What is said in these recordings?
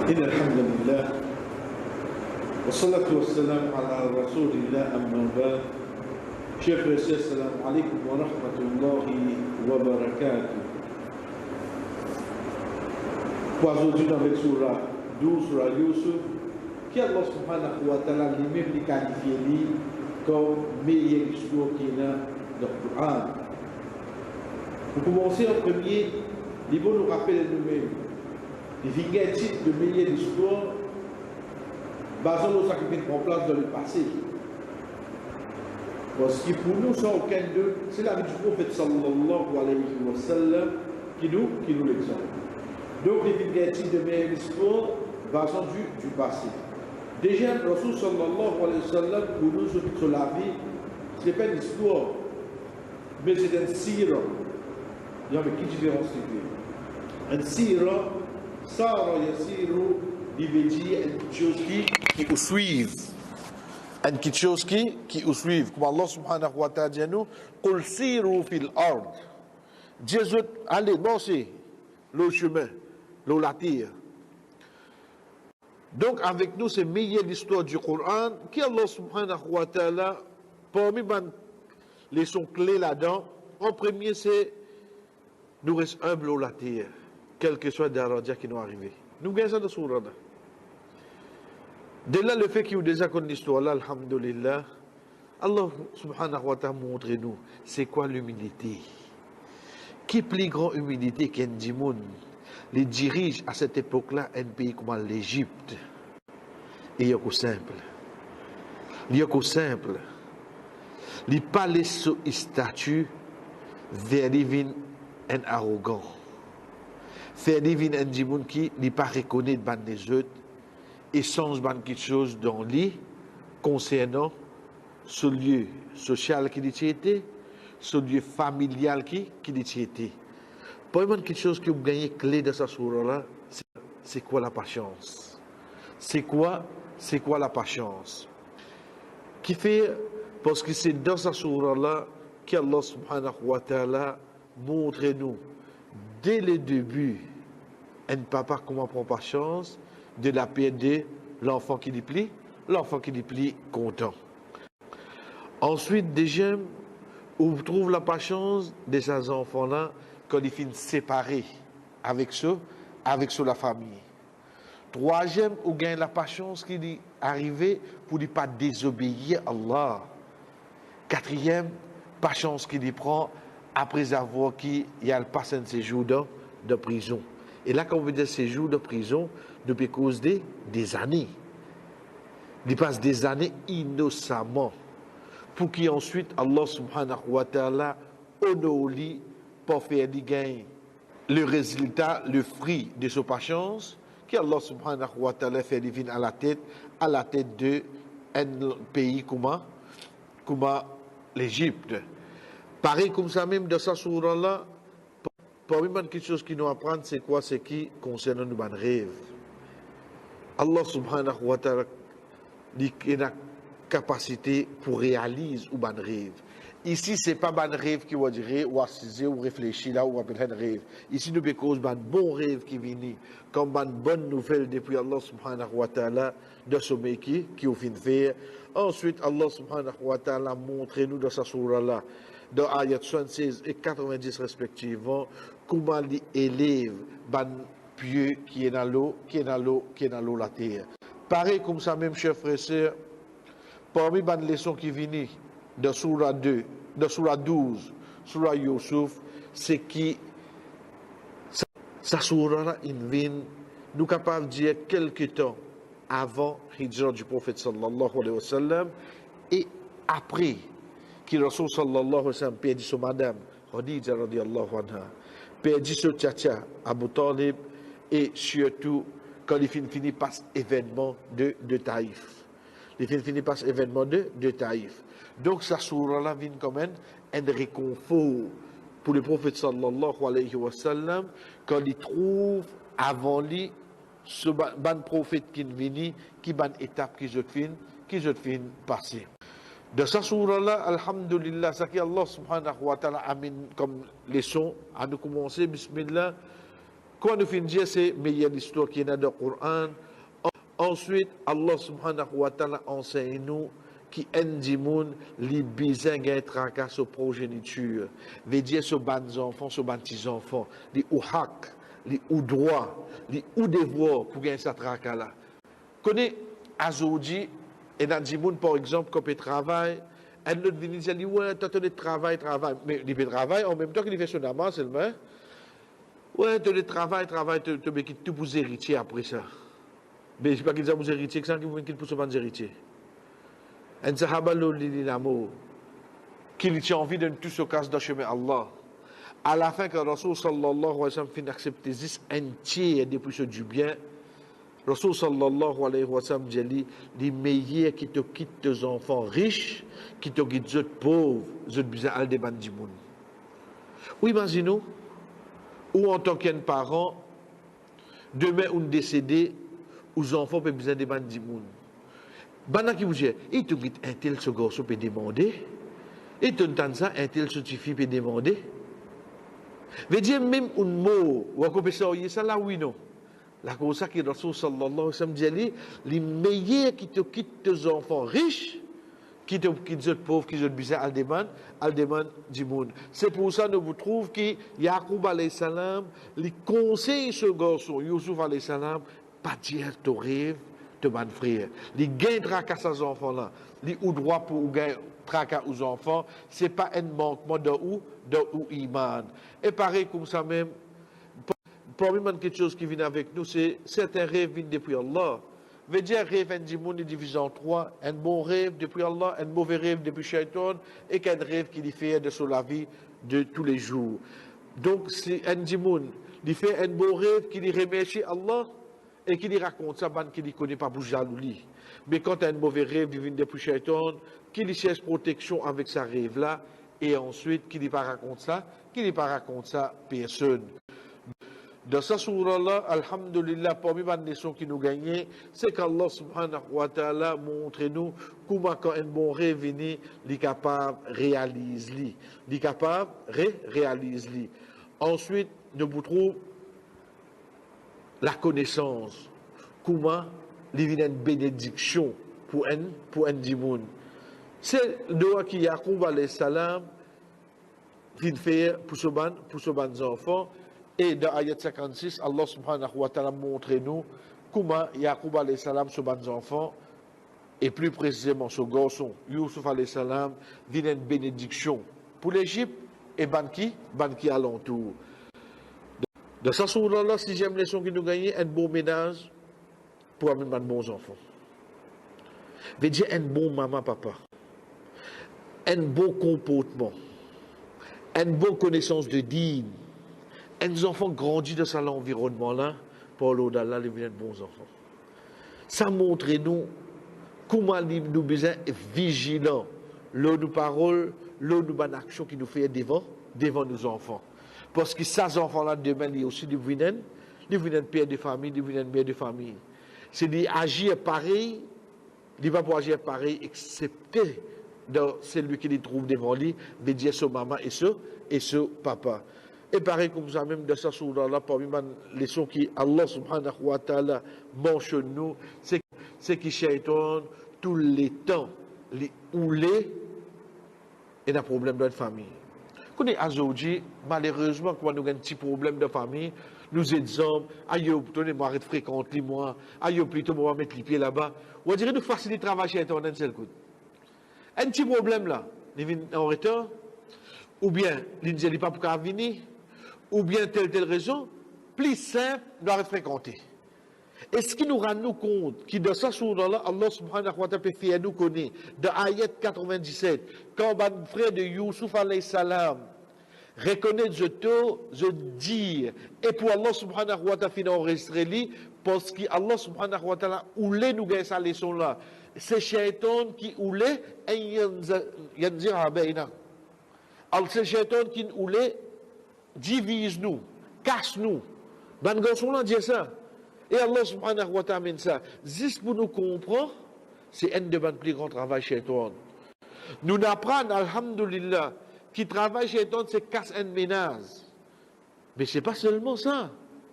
إن الحمد لله والصلاة والسلام على رسول الله أما بعد. Chers frères et sœurs, assalamu alaikum wa rahmatullahi wa barakatuh. Pour aujourd'hui dans la surah 12, surah Yusuf, qui Allah subhanahu wa ta'ala lui-même les qualifie comme meilleure histoire qu'il y a dans le Coran. Pour commencer en premier, il faut nous rappeler nous-mêmes les vignettes de meilleure histoire basant nos sacrifices en place dans le passé. Parce que pour nous, sans aucun doute, c'est la vie du prophète sallallahu alayhi wa sallam qui nous l'exemple. Donc les vignettes de meilleure histoire basant du passé. Déjà, le Rasul sallallahu alayhi wa sallam, pour nous, sur la vie, ce n'est pas une histoire, mais c'est un sira. Il y a une différence. Un sira, Sara Yassiru, il veut dire une chose qui vous suive. Une chose qui vous suive. Comme Allah subhanahu wa ta'ala dit à nous, Qul siru fil ard. Jésus, allez, marchez le chemin, la terre. Donc, avec nous, c'est meilleure l'histoire du Coran, qui Allah subhanahu wa ta'ala, parmi les leçons clés là-dedans, en premier, c'est nous restons humbles la terre. Quel que soit les qui nous arrivent. Nous gagnons ça dans ce surah-là. Dès là, le fait qu'il y a déjà connu l'histoire là, alhamdulillah, Allah subhanahu wa ta'ala montre-nous c'est quoi l'humilité. Qui plus grande humilité qu'un dimoun les dirige à cette époque-là un pays comme l'Égypte. Et il y a qu'au simple. Il y a qu'au simple. Il n'y a pas les statuts vers les un arrogant. Faire divine un dimoun qui n'est pas reconnu de ban des autres et change ban quelque chose dans lui concernant ce lieu social qui dit était, ce lieu familial qui dit était. Pour moi, quelque chose qui a gagné clé de sa sourate-là, c'est quoi la patience? C'est quoi la patience? Qui fait, parce que c'est dans sa sourate-là qu'Allah subhanahu wa ta'ala montre-nous dès le début, un papa comment prend patience de la paix de l'enfant qui dit plus content. Ensuite, déjà, on trouve la patience de ces enfants-là quand ils finissent séparés avec la famille. Troisième, on gagne la patience qui est arrivée pour ne pas désobéir à Allah. Quatrième, patience qui lui prend après avoir qu'il y a le passé de séjour de prison. Et là, quand on veut dire séjour de prison, depuis cause des années. Il passe des années innocemment. Pour qu'ensuite, Allah subhanahu wa ta'ala honore lui pour faire du gain. Le résultat, le fruit de sa patience, qu'Allah subhanahu wa ta'ala fait divine à la tête de un pays comme l'Égypte. Pareil comme ça même, dans sa sourate-là, parmi quelque chose qui nous apprend, c'est quoi? C'est qui concerne nos rêves. Allah subhanahu wa ta'ala dit qu'il a la capacité pour réaliser ou ban rêve. Ici, ce n'est pas ban rêve qui va dire, ou assiser, ou réfléchir là, ou appeler un rêve. Ici, nous avons ban bon rêve qui vient, comme ban bonne nouvelle depuis Allah subhanahu wa ta'ala de sommeil qui au fin de faire. Ensuite, Allah subhanahu wa ta'ala montre-nous dans sa sourate-là, dans ayat 76 et 90 respectivement, comment il élève ban pieux qui est dans l'eau, la terre. Pareil comme ça même, chers frères et sœurs, parmi les leçons qui viennent de Surah 2, de Surah 12, Surah Yusuf, c'est qui, sa Surah vient, nous capables de dire quelque temps avant Hijra du prophète sallallahu alayhi wa sallam et après qu'il Rasul sallallahu alayhi wa sallam perdit son madame, Khadija radiyallahu anha, perdit son tchatcha, Abu Talib, et surtout quand il finit par événement de Taïf. Il finit par événement de Taïf. Donc, sa sourate-là vient comme un réconfort pour le prophète sallallahu alayhi wa sallam quand il trouve avant lui ce ban prophète qui vient, qui ban étape qui je fin passer. De sa sourate-là, alhamdulillah, ça qui Allah subhanahu wa ta'ala amène comme leçon à nous commencer, bismillah, Quoi nous finit dire, c'est meilleure histoire qui est dans le Coran. Ensuite, Allah subhanahu wa ta'ala enseigne nous qui dit moun li bizin gen tracas sur progéniture. Veut dire sur ban enfants, sur ban petits enfants, li ou hak, li ou droit, li ou devoir pour gagner sa tracas là. Connais Azoudi et dans dit moun par exemple quand il travaille, elle le dit dit ouais, tu as travail, mais il fait travail en même temps qu'il fait son amant seulement. Ouais, tu as travail, tu tout pour héritier après ça. Mais je ne sais pas qu'ils ont des héritiers, que ça qui vont pour son héritier. Un sahaba l'olilamo qui tient envie de tout se casse dans le chemin Allah. À la fin, quand Rasul sallallahu alayhi wa sallam finit d'accepter 10 entiers depuis ce du bien, Rasul sallallahu alayhi wa sallam dit les meilleurs qui te quittent tes enfants riches, qui te quittent les pauvres, les bizarres al des bandimoun. Ou imaginez-nous, ou en tant qu'un parent, demain on décédé, aux enfants peuvent besoin des bandimoun. Bana qui vous dit, il te dit un tel ce garçon peut demander, et tu entends ça, un tel ce fille peut demander. Veut dire même un mot, ou encore ça là, oui, non. La cause ça qui Rasul sallallahu alayhi wa sallam dit, les meilleurs qui te quittent tes enfants riches, qui te quittent les pauvres, qui te bizarres, al demande du monde. C'est pour ça que nous trouvons que Yacoub alayhi salam, les conseils ce garçon, Youssouf alayhi salam, pas dire ton rêve, de mon frère. Les gains tracas à ces enfants-là, les ou droit pour gagner tracas aux enfants, ce n'est pas un manquement de ou iman. Et pareil comme ça même, parmi quelque chose qui vient avec nous, c'est certains rêves viennent depuis Allah. Veut dire rêve du monde est divisé en trois, un bon rêve depuis Allah, un mauvais rêve depuis Shaitan, et qu'un rêve qui lui fait de sur la vie de tous les jours. Donc, c'est un du monde, il fait un bon rêve qui lui remercie Allah, et qui lui raconte ça, qui ne connaît pas pour jalouli. Mais quand un mauvais rêve qui vient depuis Shaitan, qui lui cherche protection avec sa rêve-là, et ensuite qui lui pas raconte ça, personne. Dans ce surah-là, alhamdulillah, parmi les leçons qui nous gagnent, c'est qu'Allah subhanahu wa ta'ala montre nous comment quand un bon rêve vient, il est capable de réaliser. Ensuite, nous trouvons la connaissance, comment il vient une bénédiction pour un dimoun. C'est le doigt qui Yacoub alayhi salam vient faire pour ce ban enfants. Et dans ayat 56, Allah subhanahu wa ta'ala montre nous comment Yacoub alayhi salam ce ban enfants, et plus précisément ce garçon, Youssouf alayhi salam, vient une bénédiction pour l'Égypte et ban qui alentour. De ce sourd-là, sixième leçon qui nous gagne, un bon ménage pour amener de bons enfants. Veut dire un bon maman, papa. Un bon comportement. Une bonne connaissance de dîme. Un enfant grandit dans cet environnement-là, pour l'au-delà, ils deviennent bons enfants. Ça montre nous comment nous besoin vigilants. Là, nous parole, là, nous bonnes actions qui nous fait devant nos enfants. Parce que ces enfants-là, demain, ils aussi deviennent père de famille, deviennent mère de famille. C'est d'agir pareil, il ne va pas agir pareil, excepté dans celui qui les trouve devant lui, veut dire son maman et ce papa. Et pareil comme ça, même dans ce sourd-là, parmi les leçons qui Allah subhanahu wa ta'ala mentionne nous, c'est que Shaitan, tous les temps, les oulés, et un problème dans la famille. Quand on est aujourd'hui, malheureusement, quand on a un petit problème de famille, nous disons, aïe, moi, arrête de fréquenter, moi, aïe, plutôt, moi, mettre les pieds là-bas. On dirait nous faciliter le travail chez Shaitan d'un seul coup. Un petit problème là, il vient en retard, ou bien, il ne dit pas pour venir, ou bien telle raison, plus simple, nous arrête de fréquenter. Et ce qui nous rend nous compte, qui dans ce sourd-là, Allah subhanahu wa ta'ala fait nous connaître, dans ayat 97, quand le frère de Youssouf alayhi salam reconnaît je dire, et pour Allah subhanahu wa ta'ala enregistrer lui, parce qu'Allah subhanahu wa ta'ala voulait nous gagner cette leçon-là. C'est Shaitan qui voulait, et yanzir abayna. Alors c'est Shaitan qui voulait divise nous, casse nous. Ben garçon-là dit ça. Et Allah subhanahu wa ta'ala amène ça. Juste pour nous comprendre, c'est un de mes plus grands travaux chez toi. Nous apprenons, alhamdulillah, qui travaille chez toi, c'est casse un ménage. Mais ce n'est pas seulement ça.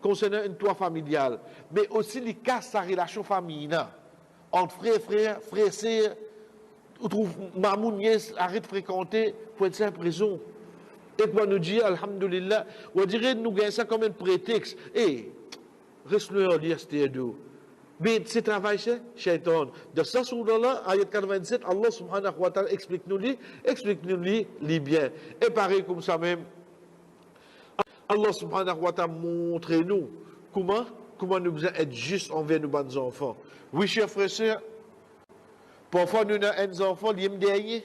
concernant un toit familial, mais aussi les casse sa relation familiale entre frères, sœurs, ou trouve maman, nièce, arrête de fréquenter pour être simple raison. Et quoi nous dire, alhamdulillah, on dirait nous gagnons ça comme un prétexte. Eh, reste-le en lire, c'était d'où. Mais c'est travail, c'est shaitan. De ça, sur là, ayat 97, Allah subhanahu wa ta'ala explique-nous les bien. Et pareil comme ça même, Allah subhanahu wa ta'ala montre-nous comment nous devons être justes envers nos bonnes enfants. Oui, chers frères et sœurs, parfois nous avons un enfant, qui est derrière.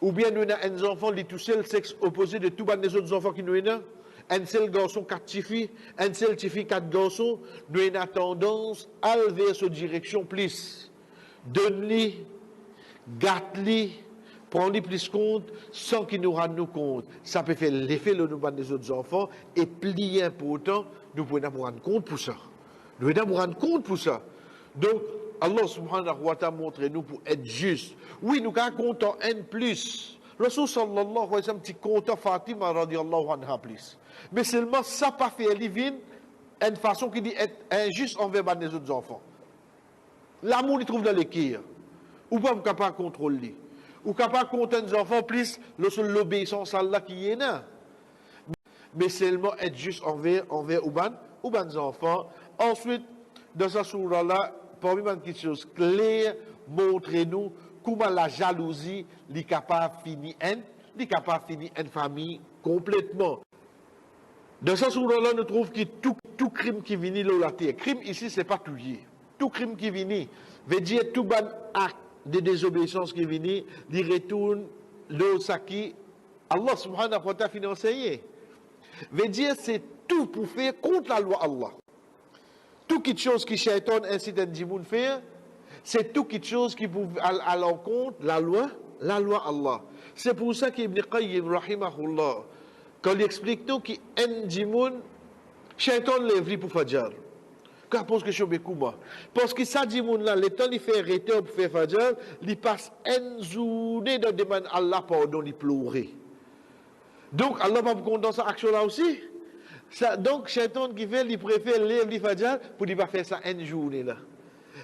Ou bien nous avons un enfant qui est tout seul, sexe opposé de tous les autres enfants qui nous ont. Un seul garçon, 4 filles, un seul fille, 4 garçons. Nous avons tendance à aller sur direction plus. Donne-lui, gâte-lui, prends-lui plus compte sans qu'il nous rende compte. Ça peut faire l'effet de nous des autres enfants et plier important, nous pouvons nous rendre compte pour ça. Nous pouvons nous rendre compte pour ça. Donc, Allah subhanahu wa ta'ala montre nous pour être juste. Oui, nous avons comptant un plus. Rasul sallallahu alayhi wa sallam dit comptant Fatima radiallahu anha plus. Mais seulement ça pas fait livine une façon qui dit être injuste envers les autres enfants. L'amour il trouve dans l'équire. Ou pas capable de contrôler. Ou capable de compter les enfants plus l'obéissance à Allah qui est là. Mais seulement être juste envers les enfants. Ensuite, dans ce surah-là, parmi les petites choses claires, montrez-nous comment la jalousie est capable de finir une famille complètement. Dans ce surah-là, nous trouvons que tout crime qui vient de la terre, crime ici, ce n'est pas tuer. Tout crime qui vient, veut dire tout bon acte de désobéissance qui vient, il retourne le saki. Allah subhanahu wa ta'ala financé. Veut dire c'est tout pour faire contre la loi Allah. Tout quelque chose qui shaitan incite un djimoun faire, c'est tout quelque chose qui peut à l'encontre la loi Allah. C'est pour ça qu'Ibn Qayyim rahimahullah, quand il explique nous qu'un djimoun, shaitan lève pour fajar. Car parce que je suis parce que ça djimoun là, le temps il fait arrêter pour faire fajar, il passe une journée de demander Allah pardon, il pleure. Donc Allah va vous condamner cette action là aussi. Ça, donc, Shaitan qui fait, il préfère lire le Fajr pour ne pas faire ça une journée là.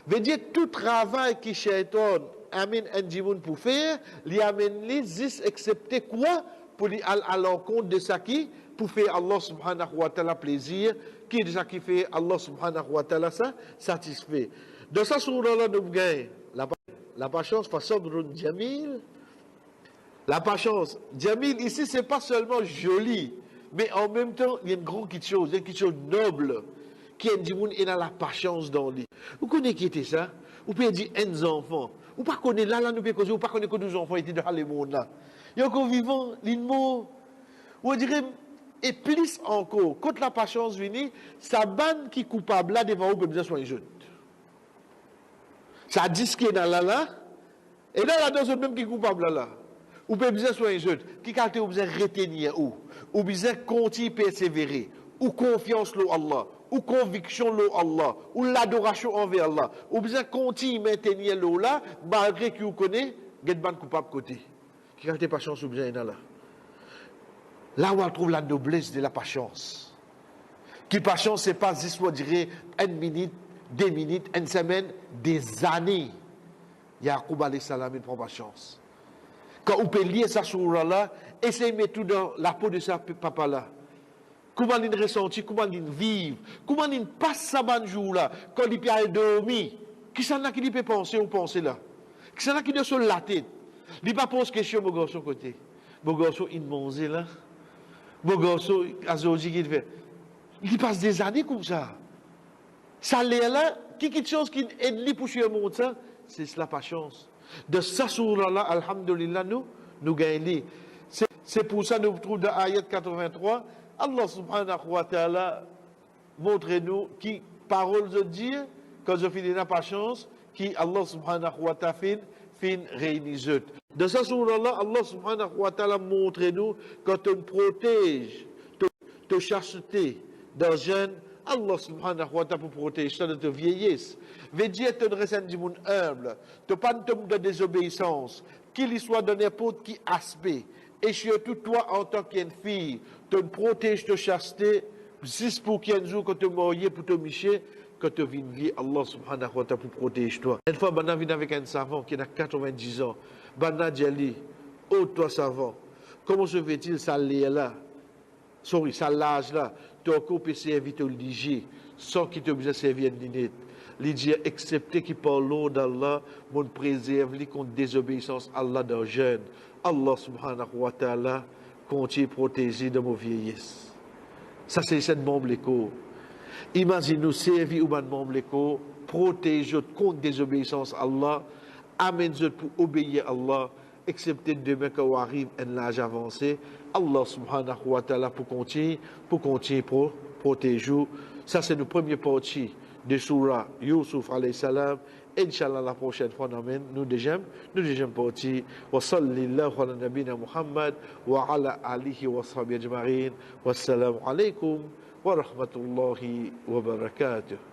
Veut dire tout travail que Shaitan amène un djimoun pour faire, il amène les juste excepté quoi pour aller à l'encontre de ça qui pour faire Allah subhanahu wa ta'ala plaisir, qui est déjà qui fait Allah subhanahu wa ta'ala ça satisfait. Dans ça surah là nous gagnons la patience façon de Jamil. La patience. Jamil ici c'est pas seulement joli. Mais en même temps, il y a une grande chose, quelque chose de noble, qui est dit qu'il a la patience dans lui. Vous connaissez qui était ça? Vous pouvez dire un enfant. Vous ne connaissez pas là, nous pouvons causer, vous ne connaissez pas que nos enfants étaient dans le monde là. Il y a encore vivant, l'immo. Vous direz, et plus encore, quand la patience vient, sa banne qui est coupable là devant vous, peut bien soigner jeune. Ça dit ce qui est dans là, et là, dans même qui est coupable là. Ou bien besoin soigner jeune, qui a besoin retenir ou besoin continuer persévérer, ou confiance en Allah, ou conviction en Allah, ou l'adoration envers Allah, ou besoin continuer maintenir l'eau là, malgré que vous connaissez, vous êtes coupable côté. Qui a patience ou besoin là. Là où on trouve la noblesse de la patience. Qui patience, c'est pas juste, on dirait, 1 minute, 2 minutes, 1 semaine, des années. Yaqub alayhi salam, il prend patience. Quand on peut lire ça sur là, essayez de mettre tout dans la peau de sa papa là. Comment il ressentit, comment il vit, comment il passe sa bonne jour là, quand il peut dormir. Qui s'en a qui peut penser ou penser là? Qui s'en a qui doit se la tête? Il ne pas pose question mon garçon côté. Mon garçon il mange là. Mon garçon Azoji qui fait. Il passe des années comme ça. Ça l'air là, quelque chose qui aide pour suivre le monde ça, c'est la patience. De ça surah-là, alhamdulillah, nous gagnons. C'est pour ça que nous trouvons dans l'ayat 83, Allah subhanahu wa ta'ala montre-nous qui parole de dire, quand je finis la patience, qui Allah subhanahu wa ta'ala fin réunit. Dans ça surah-là, Allah subhanahu wa ta'ala montre-nous quand on protège ta chasteté d'un jeune, Allah subhanahu wa ta'ala pour protéger ça de ta vieillesse. Veut dire que tu es du monde humble, tu n'as pas de désobéissance, qu'il soit de n'importe qui aspect. Et surtout toi en tant qu'une fille, tu protèges ta chasteté 6 pour 15 jours, quand tu marié pour te micher, quand tu viens vivre, Allah subhanahu wa ta'ala pour protéger toi. Une fois, Bana vient avec un savant qui a 90 ans. Bana dit, oh toi savant, comment se fait-il ça là? Sorry, ça l'âge là, tu as encore pu servir te liger, sans qu'il te besoin de servir une minute. Il dit, accepter qui parle d'Allah, mon préserve lui contre désobéissance Allah d'un jeune. Allah subhanahu wa ta'ala continue protéger de mon vieillesse. Ça, c'est cette membre l'écho. Imagine nous servir ou membre l'écho, protéger contre désobéissance Allah, amène pour obéir à Allah, excepté demain quand on arrive à l'âge avancé. Allah subhanahu wa ta'ala pour continuer pour protéger. Ça, c'est le premier partie de Surah Yusuf alayhi salam. Inch'Allah, la prochaine fois, nous deuxième partie. Wa sallallahu ala nabina Muhammad wa ala alihi wa sahbihi ajma'in. Wassalamu alaikum wa rahmatullahi wa barakatuh.